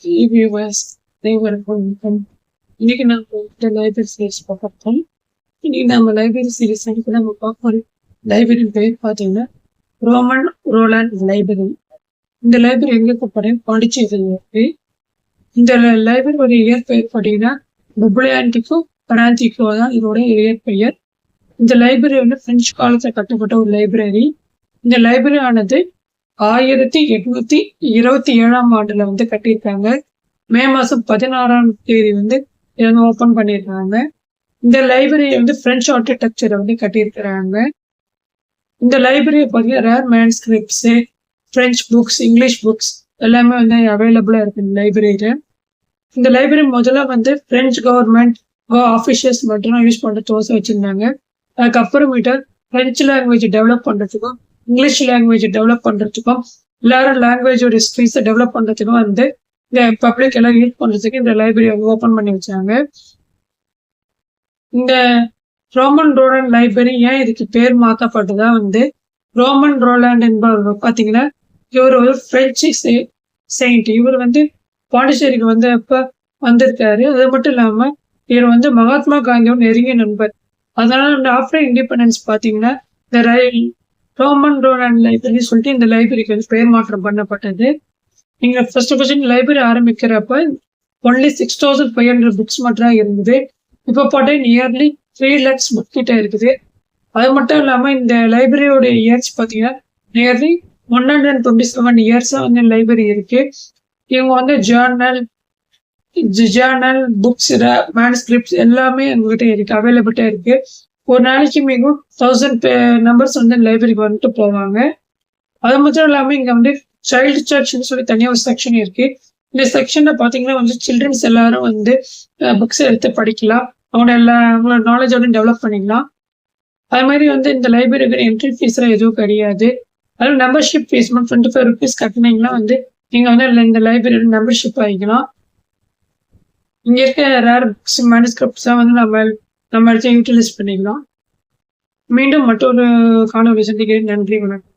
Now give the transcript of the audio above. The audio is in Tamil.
வியூவர்ஸ் அனைவருக்கும் வணக்கம். இன்னைக்கு நம்ம இந்த லைப்ரரி சீரிஸ் பார்ப்போம். இன்னைக்கு நம்ம லைப்ரரி சீரிஸ் நம்ம பார்க்க லைப்ரரி பேர் பார்த்தீங்கன்னா ரோமன் ரோலாண்ட் லைப்ரரி. இந்த லைப்ரரி எங்க போறேன் பாண்டிச்சேரியில் இருக்கு. இந்த லைப்ரரி இயற்பெயர் பார்த்தீங்கன்னா டொப்ளியான்டிகோ பராந்திகோ தான் இதோட இயற்பெயர். இந்த லைப்ரரி வந்து பிரெஞ்சு காலத்தில் கட்டப்பட்ட ஒரு லைப்ரரி. இந்த லைப்ரரி ஆனது 1827ஆம் ஆண்டுல வந்து கட்டியிருக்காங்க. மே மாதம் 16ஆம் தேதி வந்து இவங்க ஓப்பன் பண்ணியிருக்காங்க. இந்த லைப்ரரி வந்து பிரெஞ்சு ஆர்கிடெக்சரை வந்து கட்டியிருக்கிறாங்க. இந்த லைப்ரரி பார்த்தீங்கன்னா rare manuscripts, French books, English books எல்லாமே வந்து அவைலபிளாக இருக்கு இந்த லைப்ரரியில. இந்த லைப்ரரி முதல்ல வந்து பிரெஞ்சு கவர்மெண்ட் ஆஃபீஷியல்ஸ் மட்டும் யூஸ் பண்ணுறது வச்சிருந்தாங்க. அதுக்கப்புறமேட்டு பிரெஞ்சு லாங்குவேஜ் டெவலப் பண்ணுறதுக்கும் இங்கிலீஷ் லாங்குவேஜ் டெவலப் பண்ணுறதுக்கும் எல்லாரும் லாங்குவேஜோட ஸ்கில்ஸை டெவலப் பண்ணுறதுக்கும் வந்து இந்த பப்ளிக் எல்லாம் யூஸ் பண்ணுறதுக்கு இந்த லைப்ரரி வந்து ஓப்பன் பண்ணி வச்சாங்க. இந்த ரோமன் ரோலாண்ட் லைப்ரரி ஏன் இதுக்கு பேர் மாற்றப்பட்டதா வந்து ரோமன் ரோலாண்ட் என்பவர் பார்த்தீங்கன்னா இவர் ஒரு பிரெஞ்சு செயின்ட். இவர் வந்து பாண்டிச்சேரிக்கு வந்து அப்போ வந்திருக்காரு. அது மட்டும் இல்லாமல் இவர் வந்து மகாத்மா காந்தியோட நெருங்கிய நண்பர். அதனால இந்த ஆஃப்டர் இண்டிபெண்டன்ஸ் பார்த்தீங்கன்னா இந்த ரோமன் ரோலாண்ட் லைப்ரரி சொல்லிட்டு இந்த லைப்ரரிக்கு வந்து பெயர் மாற்றம் பண்ணப்பட்டது. நீங்க ஃபர்ஸ்ட் லைப்ரரி ஆரம்பிக்கிறப்ப ஒன்லி 6500 புக்ஸ் மட்டும் இருந்தது. இப்போ போட்டு நியர்லி 3 lakhs புக் கிட்ட இருக்குது. அது மட்டும் இல்லாமல் இந்த லைப்ரரியோட இயர்ஸ் பார்த்தீங்கன்னா நியர்லி 127 இயர்ஸா வந்து லைப்ரரி இருக்கு. இவங்க வந்து ஜேர்னல் புக்ஸ், மேனுஸ்கிரிப்ட்ஸ் எல்லாமே எங்ககிட்ட இருக்கு, அவைலபிலிட்டா இருக்கு. ஒரு நாளைக்கு மிகவும் 1000 நம்பர்ஸ் வந்து லைப்ரரிக்கு வந்துட்டு போவாங்க. அது மட்டும் இல்லாமல் இங்கே வந்து சைல்டு செக்ஷன் சொல்லி தனியாக ஒரு செக்ஷன் இருக்கு. இந்த செக்ஷன்ல பார்த்தீங்கன்னா வந்து சில்ட்ரன்ஸ் எல்லாரும் வந்து புக்ஸ் எடுத்து படிக்கலாம். அவங்களோட நாலேஜோட டெவலப் பண்ணிக்கலாம். அது மாதிரி வந்து இந்த லைப்ரரிக்கு என்ட்ரி ஃபீஸ்லாம் எதுவும் கிடையாது. அதுவும் மெம்பர்ஷிப் ஃபீஸ் 25 rupees கட்டினீங்கன்னா வந்து நீங்கள் வந்து இந்த லைப்ரரி மெம்பர்ஷிப் ஆகிக்கலாம். இங்கே இருக்க ரேர் புக்ஸ், மேனுஸ்கிரிப்ட்ஸாக வந்து நம்ம எடுத்து யூட்டிலைஸ் பண்ணிக்கலாம். மீண்டும் மற்றொரு காணொலி சந்திக்கிறேன். நன்றி, வணக்கம்.